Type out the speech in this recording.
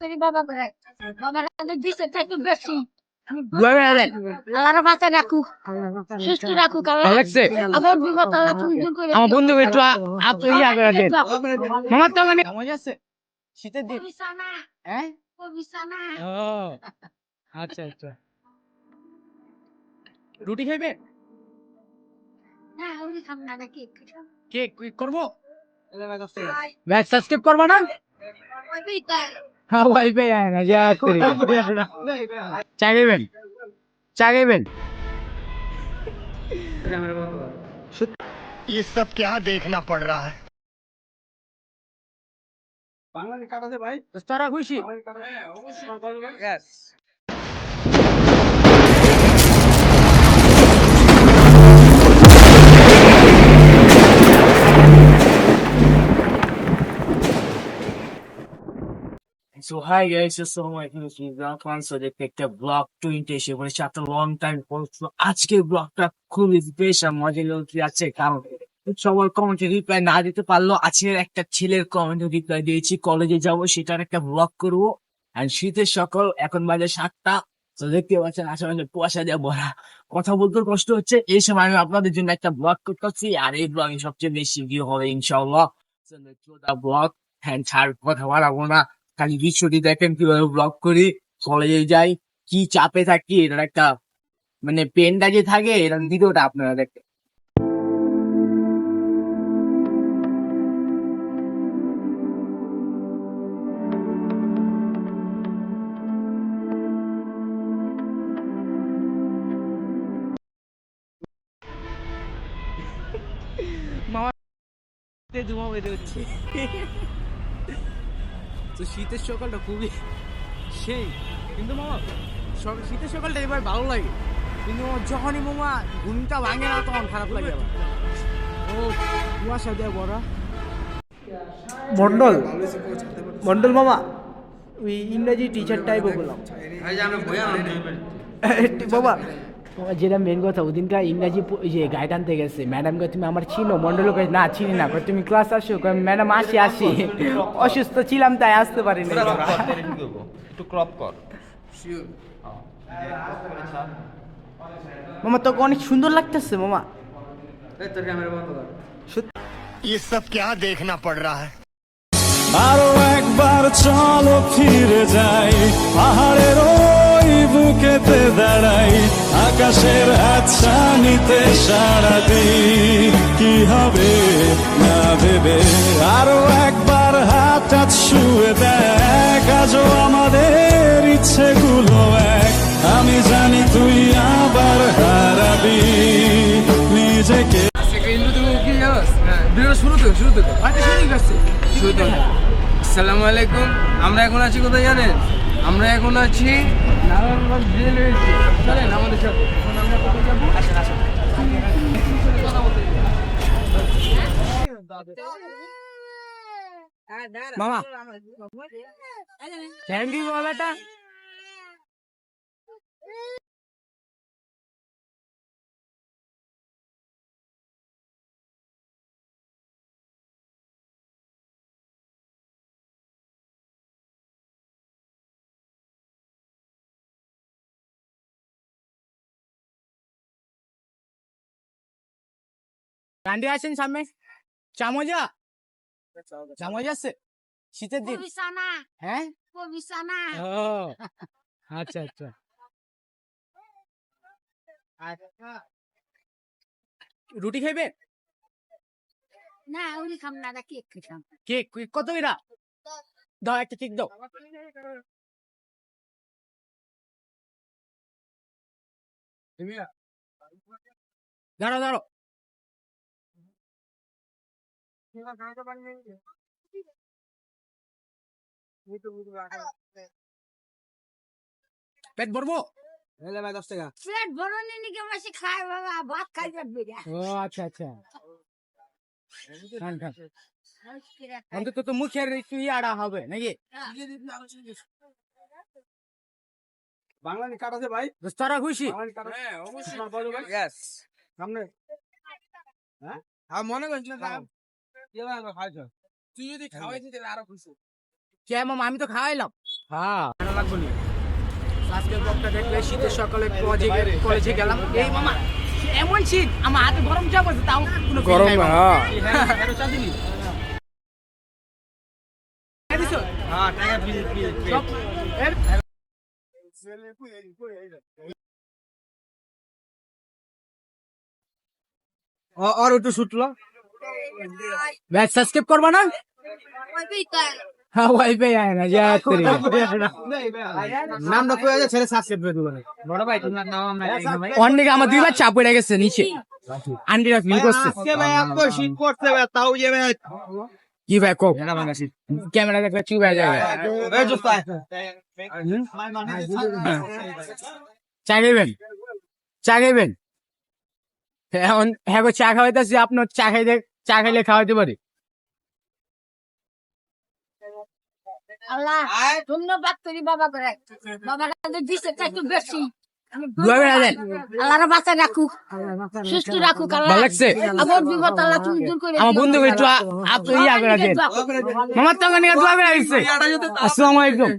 করি বাবা করে বাবার দিছে থেকে বেশি আল্লাহর মাথা রাখুক সুস্থ রাখুক আবার বিপদ করে আমার বন্ধু একটু ইয়া করে দেন মামার তো মানে মজা আছে শীতের দিন বিছানা হ্যাঁ বিছানা ও আচ্ছা আচ্ছা রুটি খাইবে না ওই খামনা নাকি কেক করবো ব্যাস সাবস্ক্রাইব করবা না ওই বিটা হ্যাঁ ওয়াইফাই আয় না যা করি চা খাইবেন চা খাইবেন ये सब क्या देखना पड़ रहा है। তারা খুশি Yes. So hi guys, Assalamualaikum. So দেখতে একটা ব্লগ 20 এসে পড়েছে after long time পর। So আজকের ব্লগটা খুবই স্পেশাল মজার লড়কি আছে কারণ সবার কমেন্টে রিপ্লাই না দিতে পারলো আজকের একটা ছেলের কমেন্টে রিপ্লাই দিয়েছি কলেজে যাব সেটার একটা ব্লগ করবো আর শীতের সকাল এখন বাজে 7টা। তো দেখতে পাচ্ছেন আশেপাশে কুয়াশা দিয়ে ভরা কথা বলতে কষ্ট হচ্ছে এই সময় আমি আপনাদের জন্য একটা ব্লগ করতেছি আর এই ব্লগে সবচেয়ে বেশি ভিউ হবে ইনশাআল্লাহ। ব্লগ হ্যাঁ ছাড় কথা বাড়াবো না খালি দৃশ্যটি দেখেন কিভাবে ব্লগ করি কলেজে যাই কি চাপে থাকি এটার একটা মানে পেনটা যে থাকে এটার ভিডিওটা আপনারা দেখেন। তো শীতের সকালটা খুবই সেই কিন্তু মামা শীতের সকালটা এবার ভালো লাগে কিন্তু যখনই মামা ঘুমটা ভাঙে না তখন খারাপ লাগে আবার ও কুয়াশা দেওয়া বড় মন্ডল মন্ডল মামা ওই ইংরেজি টিচারটাই বললাম বাবা যেটা মেন কথা ওদিনকার ইংরাজি যে গাইড আনতে গেছে ম্যাডামকে তুমি আমার চিনো মন্ডলকে না চিনি না তুমি ক্লাস আসো ম্যাডাম আসি অসুস্থ ছিলাম তাই আসতে পারিনি একটু ক্রপ কর মামা তোকে অনেক সুন্দর লাগতেছে মামা ये सब क्या देखना पड़ रहा है। আরো একবার চলো ফিরে যাই পাহাড়ের ওই বুকেতে দাঁড়াই আকাশের আচ্ছা নিতে সারা দিই কি হবে না ভেবে আরো একবার হাত ছুঁয়ে দেখ আজও আমাদের ইচ্ছেগুলো এক আমি জানি তুই আবার হারাবি নিজেকে আসসালামু আলাইকুম আমরা এখন আছি কোথায় জানেন আমরা এখন আছি নারায়ণগঞ্জ রেলওয়ে চলেন আমাদের সাথে আমরা কোথায় যাবো আসেন আসেন মামা থ্যাংক ইউ বাবাটা গান্ডি আছেন সামনে চামজা চামজা আছে শীতের দিন বিছানা হ্যাঁ বিছানা ও আচ্ছা আচ্ছা রুটি খাইবে না ওই খামনা নাকি খেতাম কেক কত এরা দাও একটা কেক দাও দাঁড়াও দাঁড়াও পেট ভরবো 10 টাকা পেট ভরনি নাকি মাসি খায় বাবা ভাত খাই যাবে ও আচ্ছা আচ্ছা অন্তত তো মুখের একটু ইয়াড়া হবে নাকি বাংলাদেশ কাটাছে ভাই তারা খুশি হ্যাঁ অবশ্যই সামনে হ্যাঁ মনে করছি না তুই যদি খাওয়াইছিস তাহলে আরো খুশি কে মামা আমি তো খাওয়াইলাম হ্যাঁ ভালো লাগবে না আজকের ব্লগটা দেখলে শীতের সকালে কলেজে গেলাম এই মামা এমন শীত আমার হাতে গরম চাপ আছে তাও কোনো গরম না और একটু ছুটলো ব্যাচ সাবস্ক্রাইব করবা না হ্যাঁ ওয়াইফাই আয় না যা করি নামটা কই আছে ছেলে সাবস্ক্রাইব করে দিবেন বড় ভাই তোমার নাম আমরা ভাই অনেক আমার দুইবার চাপ পড়ে গেছে নিচে আন্টিরা ফিল করছে আজকে ভাই এত শীত করছে ভাই তাও যে ভাই কি ভাই কো এরা ভাঙা শীত ক্যামেরা দেখলে চুপ হয়ে যাবে এই জোস্তা চা খাইবেন চা খাইবেন এখন হ্যাঁ গো, চা খাওয়াইতেছি আপনার চা খাইলে খাওয়াইতে পারি আল্লাহ ধন্যবাদ করি বাবা করে বাবা কাছে দিছে একটু বেশি দোয়া করে দেন আল্লাহর বাঁচা রাখুক সুস্থ রাখুক আল্লাহ ভালো লাগছে আমার বিপদ আল্লাহ তুমি দূর করে আমার বন্ধু একটু আপনি ইয়া করে দেন মামার তো দোয়া করে দিচ্ছে আসসালামু আলাইকুম